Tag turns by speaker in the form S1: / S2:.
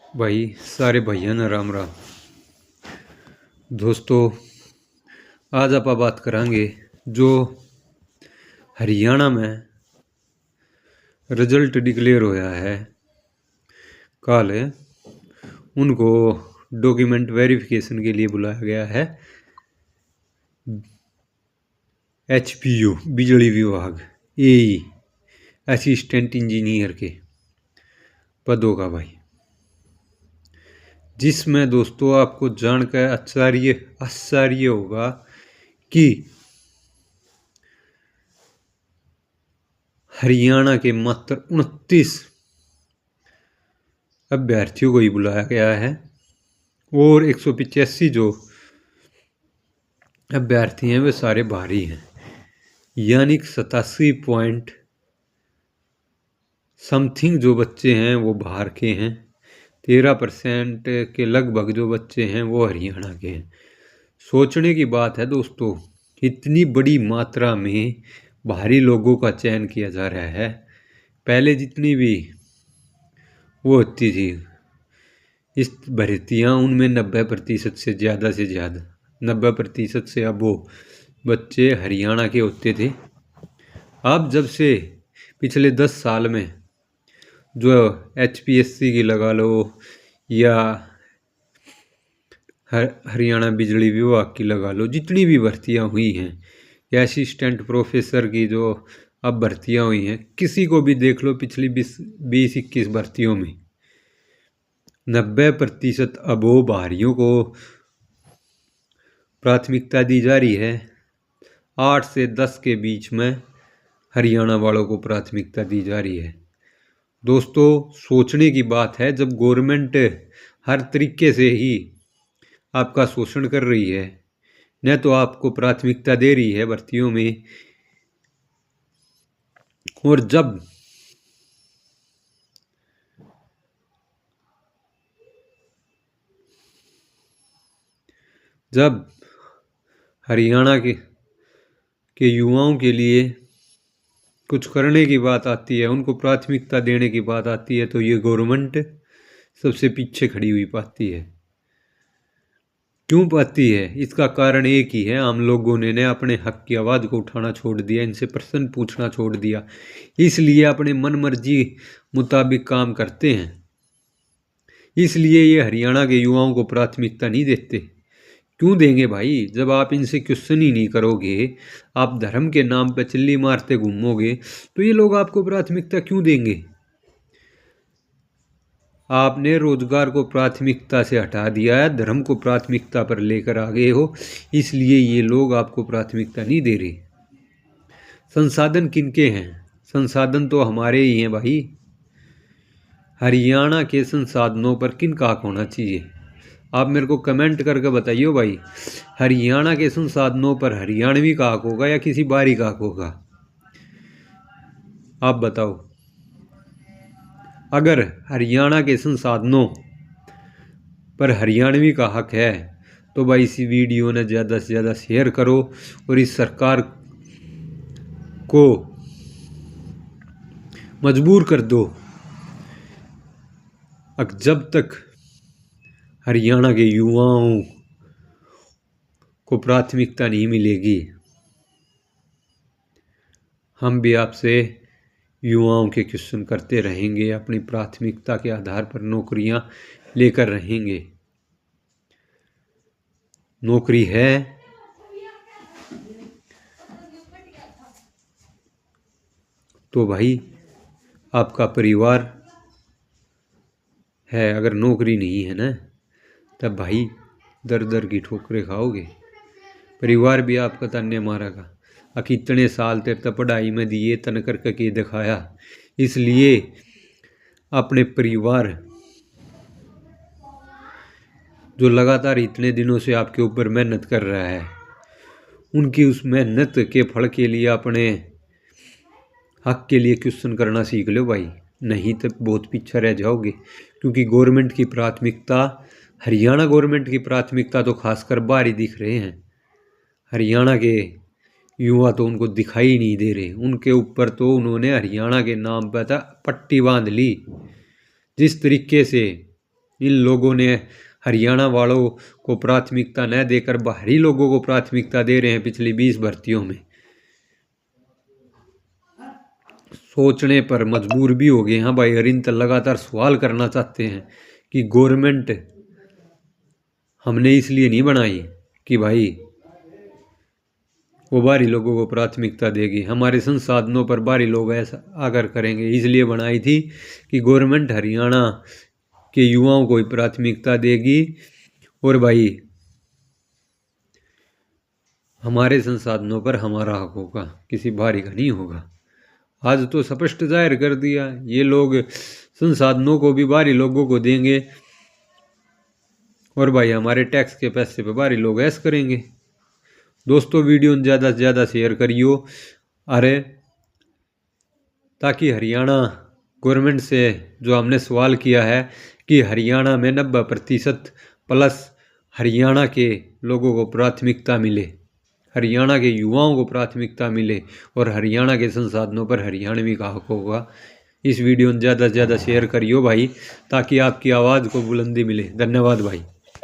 S1: भाई सारे भैया न राम राम। दोस्तों आज आप बात करांगे जो हरियाणा में रिजल्ट डिक्लेयर होया है कल, उनको डॉक्यूमेंट वेरिफिकेशन के लिए बुलाया गया है HPU बिजली विभाग AE असिस्टेंट इंजीनियर के पदों का भाई, जिसमें दोस्तों आपको जानकर आश्चर्य होगा कि हरियाणा के मात्र 29 अभ्यर्थियों को ही बुलाया गया है और 185 जो अभ्यर्थी हैं वे सारे बाहरी हैं, यानी 87 पॉइंट समथिंग जो बच्चे हैं वो बाहर के हैं। 13% के लगभग जो बच्चे हैं वो हरियाणा के हैं। सोचने की बात है दोस्तों, इतनी बड़ी मात्रा में बाहरी लोगों का चयन किया जा रहा है। पहले जितनी भी वो होती थी इस भर्तियाँ, उनमें 90% से ज़्यादा 90% से अब वो बच्चे हरियाणा के होते थे। अब जब से पिछले 10 साल में जो HPSC की लगा लो या हरियाणा बिजली विभाग की लगा लो, जितनी भी भर्तियां हुई हैं या असिस्टेंट प्रोफेसर की जो अब भर्तियां हुई हैं, किसी को भी देख लो पिछली 20-21 भर्तियों में 90% अबो बाहरियों को प्राथमिकता दी जा रही है। 8 से 10 के बीच में हरियाणा वालों को प्राथमिकता दी जा रही है। दोस्तों सोचने की बात है, जब गवर्नमेंट हर तरीके से ही आपका शोषण कर रही है, न तो आपको प्राथमिकता दे रही है भर्तियों में, और जब हरियाणा के युवाओं के लिए कुछ करने की बात आती है, उनको प्राथमिकता देने की बात आती है, तो ये गवर्नमेंट सबसे पीछे खड़ी हुई पाती है। क्यों पाती है? इसका कारण एक ही है, आम लोगों ने अपने हक की आवाज़ को उठाना छोड़ दिया, इनसे प्रश्न पूछना छोड़ दिया, इसलिए अपने मन मर्जी मुताबिक काम करते हैं। इसलिए ये हरियाणा के युवाओं को प्राथमिकता नहीं देते। क्यों देंगे भाई? जब आप इनसे क्वेश्चन ही नहीं करोगे, आप धर्म के नाम पर चिल्ली मारते घूमोगे, तो ये लोग आपको प्राथमिकता क्यों देंगे? आपने रोजगार को प्राथमिकता से हटा दिया है, धर्म को प्राथमिकता पर लेकर आ गए हो, इसलिए ये लोग आपको प्राथमिकता नहीं दे रहे। संसाधन किनके हैं? संसाधन तो हमारे ही हैं भाई। हरियाणा के संसाधनों पर किनका हक होना चाहिए? आप मेरे को कमेंट करके बताइए भाई, हरियाणा के संसाधनों पर हरियाणवी का हक होगा या किसी बाहरी का हक होगा? आप बताओ। अगर हरियाणा के संसाधनों पर हरियाणवी का हक है तो भाई इसी वीडियो ने ज़्यादा से ज़्यादा शेयर करो और इस सरकार को मजबूर कर दो। जब तक हरियाणा के युवाओं को प्राथमिकता नहीं मिलेगी, हम भी आपसे युवाओं के क्वेश्चन करते रहेंगे, अपनी प्राथमिकता के आधार पर नौकरियां लेकर रहेंगे। नौकरी है तो भाई आपका परिवार है, अगर नौकरी नहीं है ना, तब भाई दर दर की ठोकरें खाओगे, परिवार भी आपका ताने मारेगा। इतने साल तेरे तो पढ़ाई में दिए, तन करके के दिखाया, इसलिए अपने परिवार जो लगातार इतने दिनों से आपके ऊपर मेहनत कर रहा है, उनकी उस मेहनत के फल के लिए अपने हक के लिए क्वेश्चन करना सीख लो भाई, नहीं तो बहुत पीछे रह जाओगे। क्योंकि गवर्नमेंट की प्राथमिकता, हरियाणा गवर्नमेंट की प्राथमिकता तो खासकर बाहरी दिख रहे हैं, हरियाणा के युवा तो उनको दिखाई नहीं दे रहे। उनके ऊपर तो उन्होंने हरियाणा के नाम पर पट्टी बांध ली। जिस तरीके से इन लोगों ने हरियाणा वालों को प्राथमिकता न देकर बाहरी लोगों को प्राथमिकता दे रहे हैं पिछली 20 भर्तियों में। सोचने पर मजबूर भी हो गए। हाँ भाई, हरिंदर लगातार सवाल करना चाहते हैं कि गवर्नमेंट हमने इसलिए नहीं बनाई कि भाई वो बाहरी लोगों को प्राथमिकता देगी, हमारे संसाधनों पर बाहरी लोग ऐसा आकर करेंगे, इसलिए बनाई थी कि गवर्नमेंट हरियाणा के युवाओं को ही प्राथमिकता देगी और भाई हमारे संसाधनों पर हमारा हक होगा, किसी बाहरी का नहीं होगा। आज तो स्पष्ट जाहिर कर दिया, ये लोग संसाधनों को भी बाहरी लोगों को देंगे और भाई हमारे टैक्स के पैसे पे बाहरी लोग ऐश करेंगे। दोस्तों, वीडियो ज़्यादा से ज़्यादा शेयर करियो, अरे ताकि हरियाणा गवर्नमेंट से जो हमने सवाल किया है कि हरियाणा में 90% प्लस हरियाणा के लोगों को प्राथमिकता मिले, हरियाणा के युवाओं को प्राथमिकता मिले और हरियाणा के संसाधनों पर हरियाणवी का हक होगा। इस वीडियो में ज़्यादा से ज़्यादा शेयर करियो भाई, ताकि आपकी आवाज़ को बुलंदी मिले। धन्यवाद भाई।